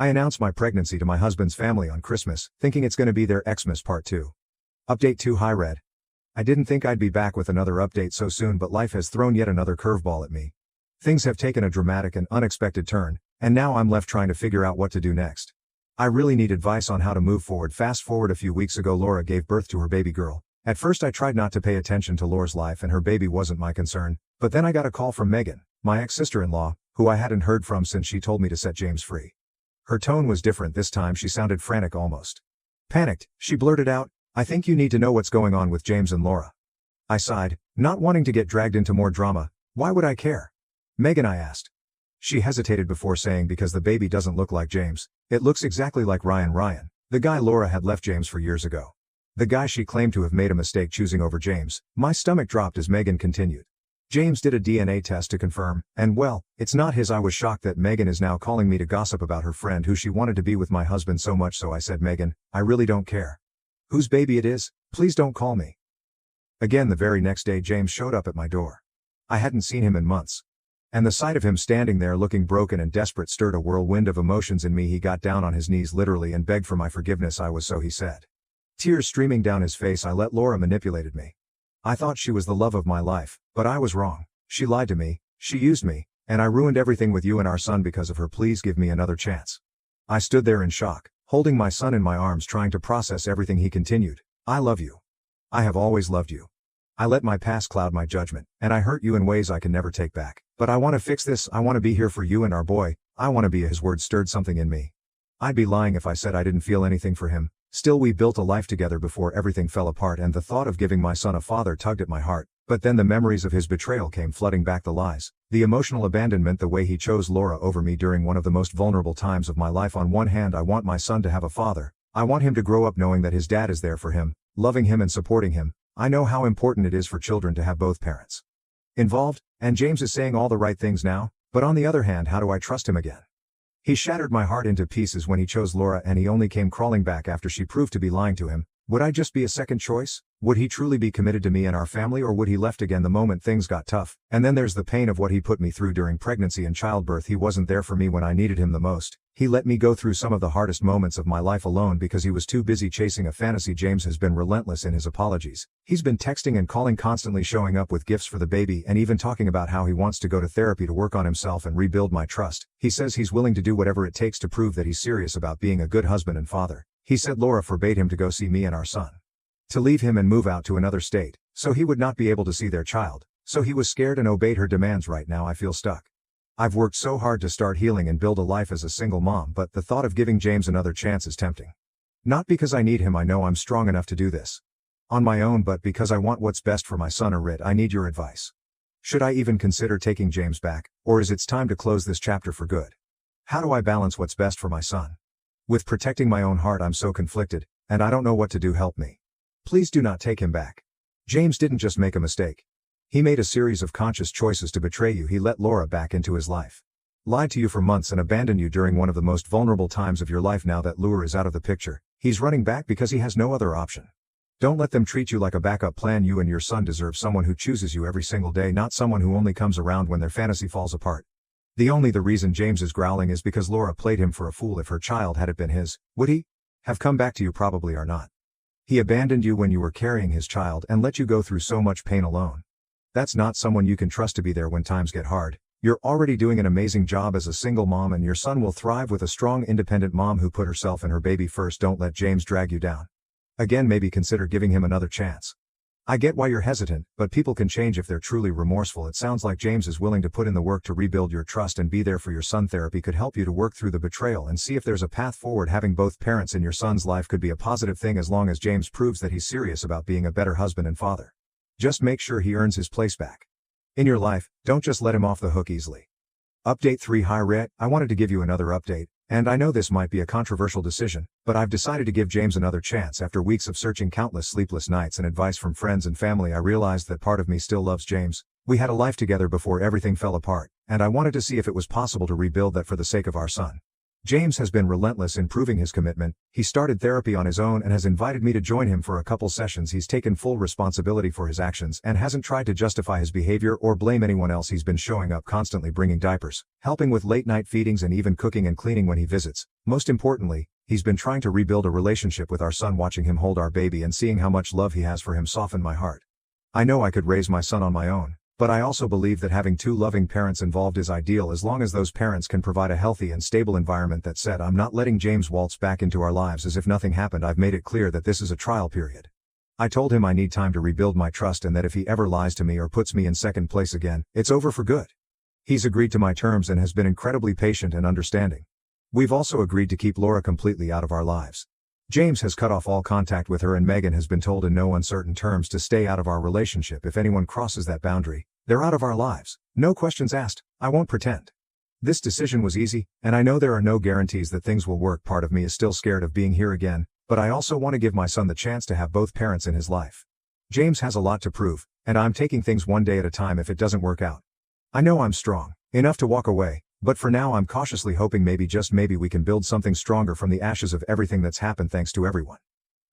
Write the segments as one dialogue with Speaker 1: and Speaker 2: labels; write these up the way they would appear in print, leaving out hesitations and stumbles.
Speaker 1: I announced my pregnancy to my husband's family on Christmas, thinking it's gonna be their Xmas Part 2. Update 2. Hi Red. I didn't think I'd be back with another update so soon, but life has thrown yet another curveball at me. Things have taken a dramatic and unexpected turn, and now I'm left trying to figure out what to do next. I really need advice on how to move forward. Fast forward a few weeks ago, Laura gave birth to her baby girl. At first I tried not to pay attention to Laura's life and her baby wasn't my concern, but then I got a call from Megan, my ex-sister-in-law, who I hadn't heard from since she told me to set James free. Her tone was different this time. She sounded frantic, almost panicked. She blurted out, "I think you need to know what's going on with James and Laura." I sighed, not wanting to get dragged into more drama. "Why would I care?" Megan, I asked. She hesitated before saying, "Because the baby doesn't look like James. It looks exactly like Ryan, the guy Laura had left James for years ago. The guy she claimed to have made a mistake choosing over James." My stomach dropped as Megan continued. "James did a DNA test to confirm, and well, it's not his." I was shocked that Megan is now calling me to gossip about her friend who she wanted to be with my husband so much so I said, "Megan, I really don't care. Whose baby it is, please don't call me." Again, the very next day James showed up at my door. I hadn't seen him in months. And the sight of him standing there looking broken and desperate stirred a whirlwind of emotions in me. He got down on his knees literally and begged for my forgiveness. So he said. Tears streaming down his face. I let Laura manipulated me. I thought she was the love of my life, but I was wrong. She lied to me, she used me, and I ruined everything with you and our son because of her. Please give me another chance. I stood there in shock, holding my son in my arms trying to process everything. He continued, "I love you. I have always loved you. I let my past cloud my judgment, and I hurt you in ways I can never take back. But I want to fix this. I want to be here for you and our boy. I want to be." His words stirred something in me. I'd be lying if I said I didn't feel anything for him. Still, we built a life together before everything fell apart, and the thought of giving my son a father tugged at my heart. But then the memories of his betrayal came flooding back. The lies, the emotional abandonment, the way he chose Laura over me during one of the most vulnerable times of my life. On one hand, I want my son to have a father. I want him to grow up knowing that his dad is there for him, loving him and supporting him. I know how important it is for children to have both parents involved, and James is saying all the right things now, but on the other hand, how do I trust him again? He shattered my heart into pieces when he chose Laura, and he only came crawling back after she proved to be lying to him. Would I just be a second choice? Would he truly be committed to me and our family, or would he left again the moment things got tough? And then there's the pain of what he put me through during pregnancy and childbirth. He wasn't there for me when I needed him the most. He let me go through some of the hardest moments of my life alone because he was too busy chasing a fantasy. James has been relentless in his apologies. He's been texting and calling constantly, showing up with gifts for the baby, and even talking about how he wants to go to therapy to work on himself and rebuild my trust. He says he's willing to do whatever it takes to prove that he's serious about being a good husband and father. He said Laura forbade him to go see me and our son, to leave him and move out to another state, so he would not be able to see their child. So he was scared and obeyed her demands. Right now I feel stuck. I've worked so hard to start healing and build a life as a single mom, but the thought of giving James another chance is tempting. Not because I need him, I know I'm strong enough to do this on my own, but because I want what's best for my son. Rit, I need your advice. Should I even consider taking James back, or is it time to close this chapter for good? How do I balance what's best for my son with protecting my own heart? I'm so conflicted, and I don't know what to do. Help me. Please do not take him back. James didn't just make a mistake. He made a series of conscious choices to betray you. He let Laura back into his life, lied to you for months, and abandoned you during one of the most vulnerable times of your life. Now that Laura is out of the picture, he's running back because he has no other option. Don't let them treat you like a backup plan. You and your son deserve someone who chooses you every single day, not someone who only comes around when their fantasy falls apart. The reason James is growling is because Laura played him for a fool. If her child had it been his, would he have come back to you? Probably or not. He abandoned you when you were carrying his child and let you go through so much pain alone. That's not someone you can trust to be there when times get hard. You're already doing an amazing job as a single mom, and your son will thrive with a strong, independent mom who put herself and her baby first. Don't let James drag you down. Again, maybe consider giving him another chance. I get why you're hesitant, but people can change if they're truly remorseful. It sounds like James is willing to put in the work to rebuild your trust and be there for your son. Therapy could help you to work through the betrayal and see if there's a path forward. Having both parents in your son's life could be a positive thing as long as James proves that he's serious about being a better husband and father. Just make sure he earns his place back in your life. Don't just let him off the hook easily. Update 3. Hi Ret, I wanted to give you another update, and I know this might be a controversial decision, but I've decided to give James another chance. After weeks of searching, countless sleepless nights, and advice from friends and family, I realized that part of me still loves James. We had a life together before everything fell apart, and I wanted to see if it was possible to rebuild that for the sake of our son. James has been relentless in proving his commitment. He started therapy on his own and has invited me to join him for a couple sessions. He's taken full responsibility for his actions and hasn't tried to justify his behavior or blame anyone else. He's been showing up constantly, bringing diapers, helping with late-night feedings, and even cooking and cleaning when he visits. Most importantly, he's been trying to rebuild a relationship with our son. Watching him hold our baby and seeing how much love he has for him softened my heart. I know I could raise my son on my own, but I also believe that having two loving parents involved is ideal as long as those parents can provide a healthy and stable environment. That said, I'm not letting James waltz back into our lives as if nothing happened. I've made it clear that this is a trial period. I told him I need time to rebuild my trust and that if he ever lies to me or puts me in second place again, it's over for good. He's agreed to my terms and has been incredibly patient and understanding. We've also agreed to keep Laura completely out of our lives. James has cut off all contact with her, and Megan has been told in no uncertain terms to stay out of our relationship. If anyone crosses that boundary, they're out of our lives. No questions asked. I won't pretend. This decision was easy, and I know there are no guarantees that things will work. Part of me is still scared of being here again, but I also want to give my son the chance to have both parents in his life. James has a lot to prove, and I'm taking things one day at a time. If it doesn't work out, I know I'm strong enough to walk away, but for now I'm cautiously hoping maybe, just maybe, we can build something stronger from the ashes of everything that's happened. Thanks to everyone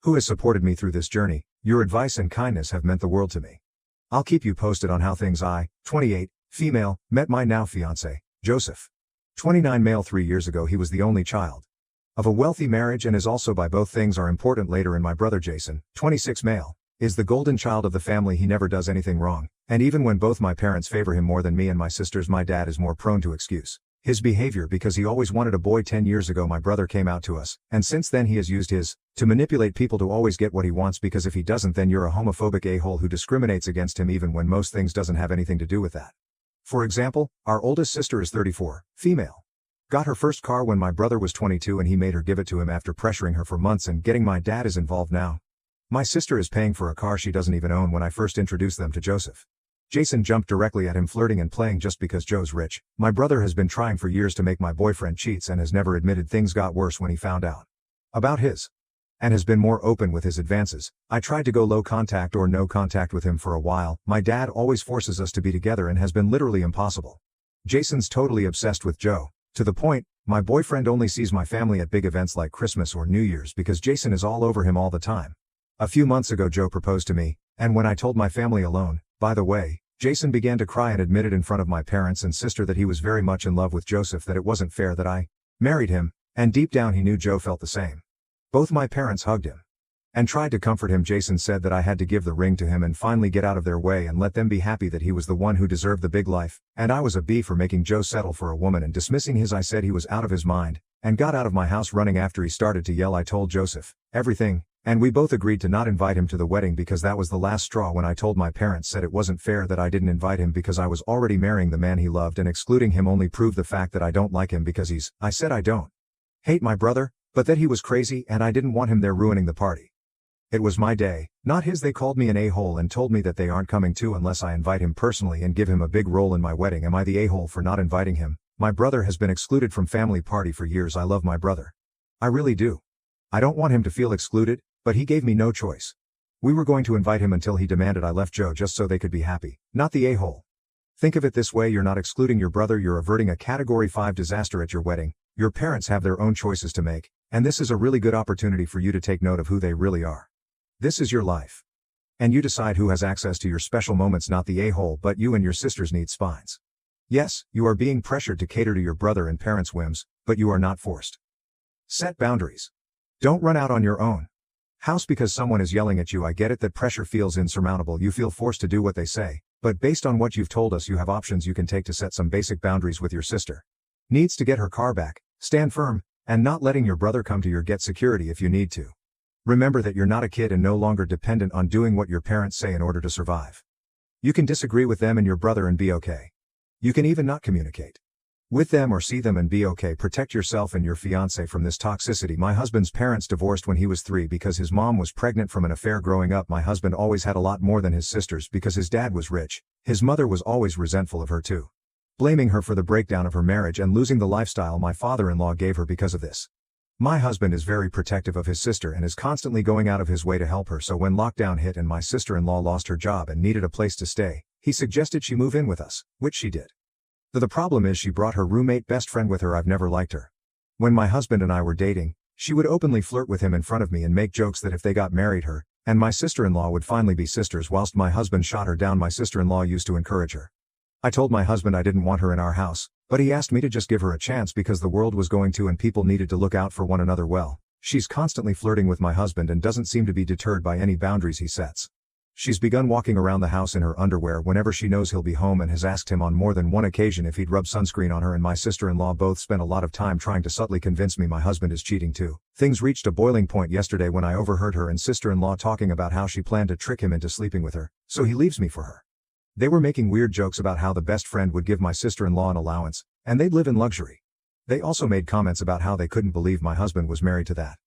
Speaker 1: who has supported me through this journey. Your advice and kindness have meant the world to me. I'll keep you posted on how things. I, 28, female, met my now fiancé, Joseph. 29, male. 3 years ago he was the only child of a wealthy marriage and is also bi. Both things are important later. And my brother Jason, 26, male, is the golden child of the family. He never does anything wrong, and even when both my parents favor him more than me and my sisters, my dad is more prone to excuse his behavior because he always wanted a boy. 10 years ago my brother came out to us, and since then he has used his to manipulate people to always get what he wants, because if he doesn't, then you're a homophobic a-hole who discriminates against him even when most things doesn't have anything to do with that. For example, our oldest sister is 34, female. Got her first car when my brother was 22 and he made her give it to him after pressuring her for months and getting. My dad is involved now. My sister is paying for a car she doesn't even own. When I first introduced them to Joseph, Jason jumped directly at him, flirting and playing just because Joe's rich. My brother has been trying for years to make my boyfriend cheats and has never admitted. Things got worse when he found out about his and has been more open with his advances. I tried to go low contact or no contact with him for a while. My dad always forces us to be together and has been literally impossible. Jason's totally obsessed with Joe, to the point my boyfriend only sees my family at big events like Christmas or New Year's because Jason is all over him all the time. A few months ago Joe proposed to me, and when I told my family alone, by the way, Jason began to cry and admitted in front of my parents and sister that he was very much in love with Joseph, that it wasn't fair that I married him, and deep down he knew Joe felt the same. Both my parents hugged him and tried to comfort him. Jason said that I had to give the ring to him and finally get out of their way and let them be happy, that he was the one who deserved the big life, and I was a B for making Joe settle for a woman and dismissing his. I said he was out of his mind, and got out of my house running after he started to yell. I told Joseph everything, and we both agreed to not invite him to the wedding because that was the last straw. When I told my parents, said it wasn't fair that I didn't invite him because I was already marrying the man he loved, and excluding him only proved the fact that I don't like him because I said I don't hate my brother, but that he was crazy and I didn't want him there ruining the party. It was my day, not his. They called me an a-hole and told me that they aren't coming to unless I invite him personally and give him a big role in my wedding. Am I the a-hole for not inviting him? My brother has been excluded from family party for years. I love my brother. I really do. I don't want him to feel excluded, but he gave me no choice. We were going to invite him until he demanded I left Joe just so they could be happy. Not the a-hole. Think of it this way, you're not excluding your brother, you're averting a Category 5 disaster at your wedding. Your parents have their own choices to make, and this is a really good opportunity for you to take note of who they really are. This is your life. And you decide who has access to your special moments, not the a-hole, but you and your sisters need spines. Yes, you are being pressured to cater to your brother and parents' whims, but you are not forced. Set boundaries. Don't run out on your own house because someone is yelling at you. I get it that pressure feels insurmountable. You feel forced to do what they say, but based on what you've told us, you have options you can take to set some basic boundaries with your sister. Needs to get her car back, stand firm, and not letting your brother come to your get security if you need to. Remember that you're not a kid and no longer dependent on doing what your parents say in order to survive. You can disagree with them and your brother and be okay. You can even not communicate with them or see them and be okay. Protect yourself and your fiancé from this toxicity. My husband's parents divorced when he was 3 because his mom was pregnant from an affair. Growing up, my husband always had a lot more than his sisters because his dad was rich. His mother was always resentful of her too, blaming her for the breakdown of her marriage and losing the lifestyle my father-in-law gave her because of this. My husband is very protective of his sister and is constantly going out of his way to help her, so when lockdown hit and my sister-in-law lost her job and needed a place to stay, he suggested she move in with us, which she did. The problem is she brought her roommate best friend with her. I've never liked her. When my husband and I were dating, she would openly flirt with him in front of me and make jokes that if they got married her and my sister-in-law would finally be sisters whilst my husband shot her down. My sister-in-law used to encourage her. I told my husband I didn't want her in our house, but he asked me to just give her a chance because the world was going to and people needed to look out for one another. Well, she's constantly flirting with my husband and doesn't seem to be deterred by any boundaries he sets. She's begun walking around the house in her underwear whenever she knows he'll be home and has asked him on more than one occasion if he'd rub sunscreen on her, and my sister-in-law both spent a lot of time trying to subtly convince me my husband is cheating too. Things reached a boiling point yesterday when I overheard her and sister-in-law talking about how she planned to trick him into sleeping with her, so he leaves me for her. They were making weird jokes about how the best friend would give my sister-in-law an allowance, and they'd live in luxury. They also made comments about how they couldn't believe my husband was married to that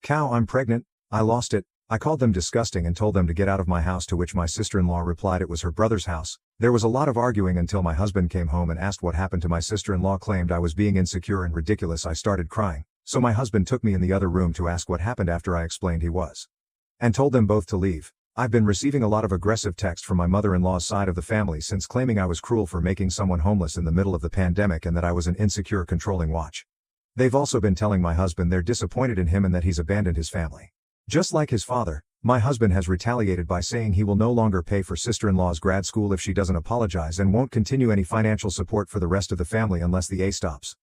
Speaker 1: cow. I'm pregnant. I lost it. I called them disgusting and told them to get out of my house, to which my sister-in-law replied it was her brother's house. There was a lot of arguing until my husband came home and asked what happened to my sister-in-law, claimed I was being insecure and ridiculous. I started crying, so my husband took me in the other room to ask what happened after I explained he was and told them both to leave. I've been receiving a lot of aggressive text from my mother-in-law's side of the family since, claiming I was cruel for making someone homeless in the middle of the pandemic and that I was an insecure, controlling watch. They've also been telling my husband they're disappointed in him and that he's abandoned his family. Just like his father, my husband has retaliated by saying he will no longer pay for sister-in-law's grad school if she doesn't apologize and won't continue any financial support for the rest of the family unless the A stops.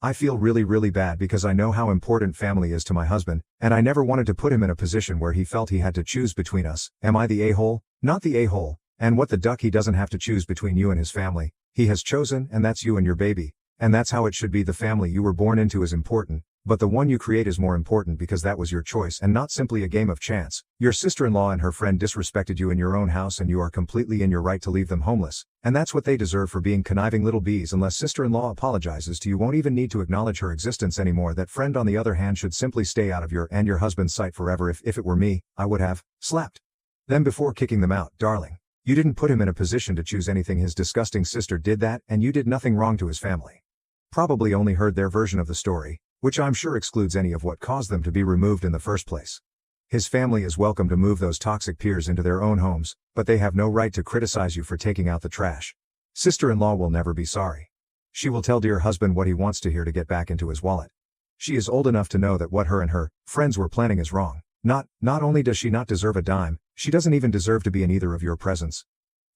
Speaker 1: I feel really bad because I know how important family is to my husband, and I never wanted to put him in a position where he felt he had to choose between us. Am I the a-hole? Not the a-hole. And what the duck, he doesn't have to choose between you and his family. He has chosen, and that's you and your baby. And that's how it should be. The family you were born into is important, but the one you create is more important because that was your choice and not simply a game of chance. Your sister-in-law and her friend disrespected you in your own house and you are completely in your right to leave them homeless, and that's what they deserve for being conniving little bees. Unless sister-in-law apologizes to you, won't even need to acknowledge her existence anymore. That friend, on the other hand, should simply stay out of your and your husband's sight forever. If it were me, I would have slapped them before kicking them out. Darling, you didn't put him in a position to choose anything. His disgusting sister did that, and you did nothing wrong to his family. Probably only heard their version of the story, which I'm sure excludes any of what caused them to be removed in the first place. His family is welcome to move those toxic peers into their own homes, but they have no right to criticize you for taking out the trash. Sister-in-law will never be sorry. She will tell dear husband what he wants to hear to get back into his wallet. She is old enough to know that what her and her friends were planning is wrong. Not only does she not deserve a dime, she doesn't even deserve to be in either of your presence.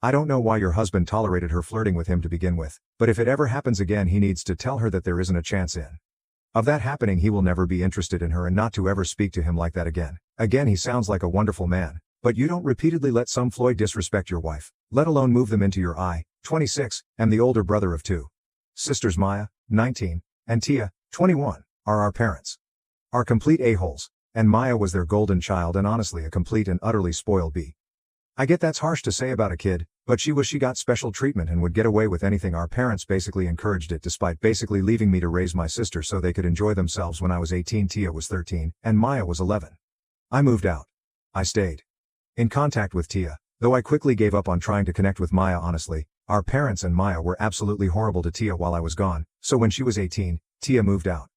Speaker 1: I don't know why your husband tolerated her flirting with him to begin with, but if it ever happens again, he needs to tell her that there isn't a chance of that happening. He will never be interested in her and not to ever speak to him like that again. Again, he sounds like a wonderful man, but you don't repeatedly let some Floyd disrespect your wife, let alone move them into your eye. 26, am the older brother of two sisters. Maya, 19, and Tia, 21, are our parents. Are complete a-holes, and Maya was their golden child and honestly a complete and utterly spoiled bee. I get that's harsh to say about a kid, but she got special treatment and would get away with anything. Our parents basically encouraged it, despite basically leaving me to raise my sister so they could enjoy themselves. When I was 18, Tia was 13, and Maya was 11. I moved out. I stayed in contact with Tia, though I quickly gave up on trying to connect with Maya. Honestly, our parents and Maya were absolutely horrible to Tia while I was gone, so when she was 18, Tia moved out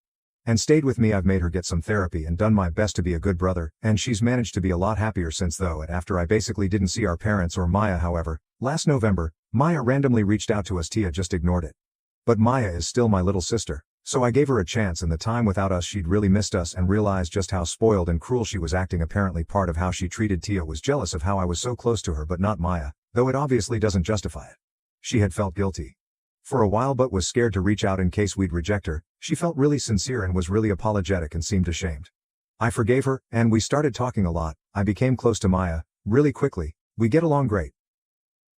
Speaker 1: and stayed with me. I've made her get some therapy and done my best to be a good brother, and she's managed to be a lot happier since, though, and after I basically didn't see our parents or Maya. However, last November, Maya randomly reached out to us. Tia just ignored it. But Maya is still my little sister, so I gave her a chance. In the time without us, she'd really missed us and realized just how spoiled and cruel she was acting. Apparently part of how she treated Tia was jealous of how I was so close to her, but not Maya, though it obviously doesn't justify it. She had felt guilty for a while but was scared to reach out in case we'd reject her. She felt really sincere and was really apologetic and seemed ashamed. I forgave her, and we started talking a lot. I became close to Maya really quickly. We get along great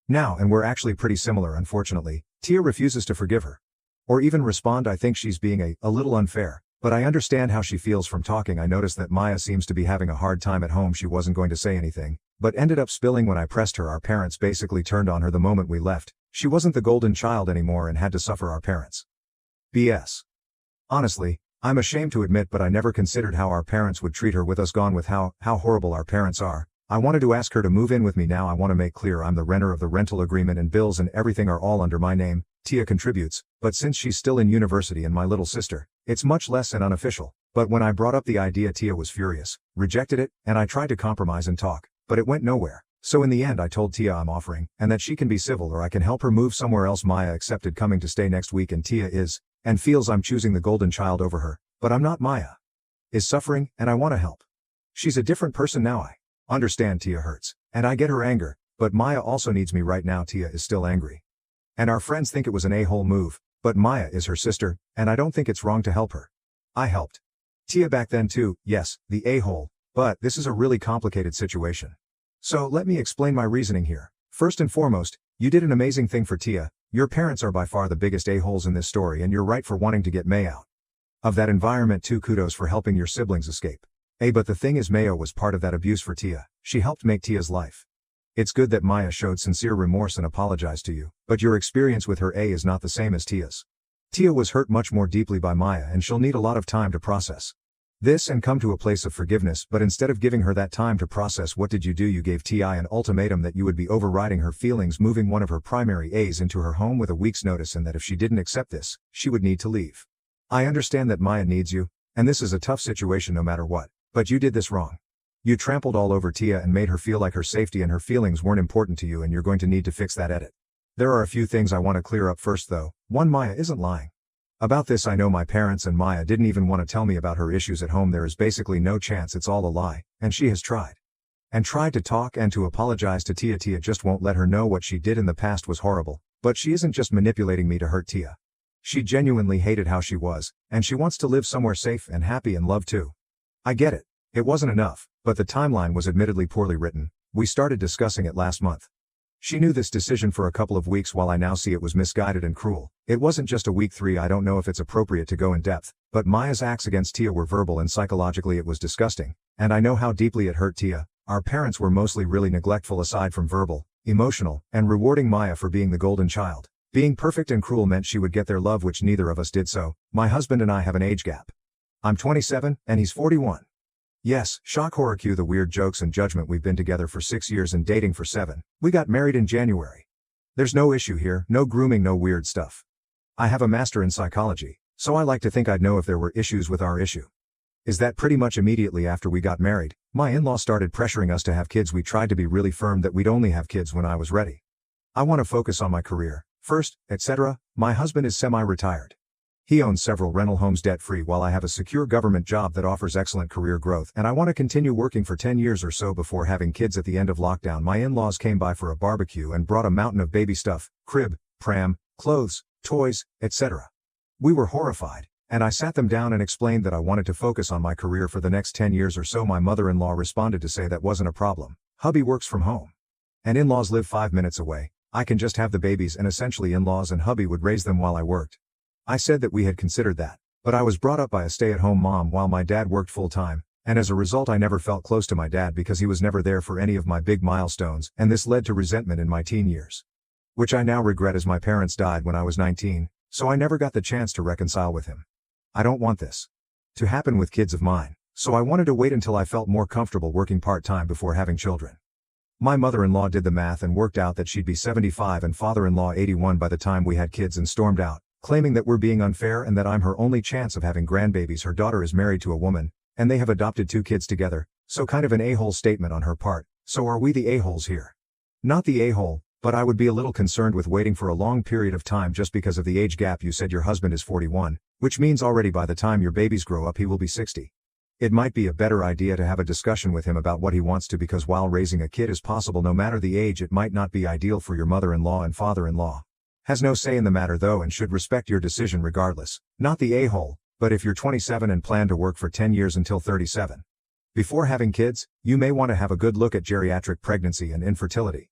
Speaker 1: now, and we're actually pretty similar. Unfortunately, Tia refuses to forgive her or even respond. I think she's being a little unfair, but I understand how she feels from talking. I noticed that Maya seems to be having a hard time at home. She wasn't going to say anything, but ended up spilling when I pressed her. Our parents basically turned on her the moment we left. She wasn't the golden child anymore and had to suffer our parents' BS. Honestly, I'm ashamed to admit, but I never considered how our parents would treat her with us gone, with how horrible our parents are. I wanted to ask her to move in with me now. I want to make clear I'm the renter of the rental agreement, and bills and everything are all under my name. Tia contributes, but since she's still in university and my little sister, it's much less and unofficial. But when I brought up the idea, Tia was furious, rejected it, and I tried to compromise and talk, but it went nowhere. So in the end, I told Tia I'm offering, and that she can be civil or I can help her move somewhere else. Maya accepted coming to stay next week, and Tia is, and feels I'm choosing the golden child over her. But I'm not. Maya is suffering, and I want to help. She's a different person now. I understand Tia hurts, and I get her anger, but Maya also needs me right now. Tia is still angry. And our friends think it was an a-hole move, but Maya is her sister, and I don't think it's wrong to help her. I helped Tia back then too, yes, the a-hole, but this is a really complicated situation. So let me explain my reasoning here. First and foremost, you did an amazing thing for Tia. Your parents are by far the biggest a-holes in this story, and you're right for wanting to get May out of that environment too. Kudos for helping your siblings escape. But the thing is, Mayo was part of that abuse for Tia. She helped make Tia's life. It's good that Maya showed sincere remorse and apologized to you, but your experience with her is not the same as Tia's. Tia was hurt much more deeply by Maya, and she'll need a lot of time to process this and come to a place of forgiveness. But instead of giving her that time to process, what did you do? You gave Tia an ultimatum that you would be overriding her feelings, moving one of her primary A's into her home with a week's notice, and that if she didn't accept this, she would need to leave. I understand that Maya needs you, and this is a tough situation no matter what, but you did this wrong. You trampled all over Tia and made her feel like her safety and her feelings weren't important to you, and you're going to need to fix that. Edit. There are a few things I want to clear up first though. 1. Maya isn't lying about this. I know my parents, and Maya didn't even want to tell me about her issues at home. There is basically no chance it's all a lie, and she has tried to talk and to apologize to Tia. Tia just won't let her know what she did in the past was horrible, but she isn't just manipulating me to hurt Tia. She genuinely hated how she was, and she wants to live somewhere safe and happy and love too. I get it. It wasn't enough, but the timeline was admittedly poorly written. We started discussing it last month. She knew this decision for a couple of weeks, while I now see it was misguided and cruel. It wasn't just a week. 3. I don't know if it's appropriate to go in depth, but Maya's acts against Tia were verbal, and psychologically it was disgusting, and I know how deeply it hurt Tia. Our parents were mostly really neglectful aside from verbal, emotional, and rewarding Maya for being the golden child. Being perfect and cruel meant she would get their love, which neither of us did. So, my husband and I have an age gap. I'm 27, and he's 41. Yes, shock horror. Cue the weird jokes and judgment. We've been together for 6 years and dating for 7. We got married in January. There's no issue here, no grooming, no weird stuff. I have a master in psychology, so I like to think I'd know if there were issues with our issue. Is that pretty much immediately after we got married, my in-law started pressuring us to have kids. We tried to be really firm that we'd only have kids when I was ready. I want to focus on my career first, etc. My husband is semi-retired. He owns several rental homes debt-free, while I have a secure government job that offers excellent career growth, and I want to continue working for 10 years or so before having kids. At the end of lockdown, my in-laws came by for a barbecue and brought a mountain of baby stuff, crib, pram, clothes, toys, etc. We were horrified, and I sat them down and explained that I wanted to focus on my career for the next 10 years or so. My mother-in-law responded to say that wasn't a problem. Hubby works from home, and in-laws live 5 minutes away. I can just have the babies, and essentially in-laws and hubby would raise them while I worked. I said that we had considered that, but I was brought up by a stay-at-home mom while my dad worked full-time, and as a result I never felt close to my dad because he was never there for any of my big milestones, and this led to resentment in my teen years, which I now regret, as my parents died when I was 19, so I never got the chance to reconcile with him. I don't want this to happen with kids of mine, so I wanted to wait until I felt more comfortable working part-time before having children. My mother-in-law did the math and worked out that she'd be 75 and father-in-law 81 by the time we had kids, and stormed out, claiming that we're being unfair and that I'm her only chance of having grandbabies. Her daughter is married to a woman, and they have adopted 2 kids together, so kind of an a-hole statement on her part. So are we the a-holes here? Not the a-hole, but I would be a little concerned with waiting for a long period of time just because of the age gap. You said your husband is 41, which means already by the time your babies grow up he will be 60. It might be a better idea to have a discussion with him about what he wants to, because while raising a kid is possible no matter the age, it might not be ideal for your mother-in-law, and father-in-law has no say in the matter though and should respect your decision regardless. Not the a-hole, but if you're 27 and plan to work for 10 years until 37 before having kids, you may want to have a good look at geriatric pregnancy and infertility.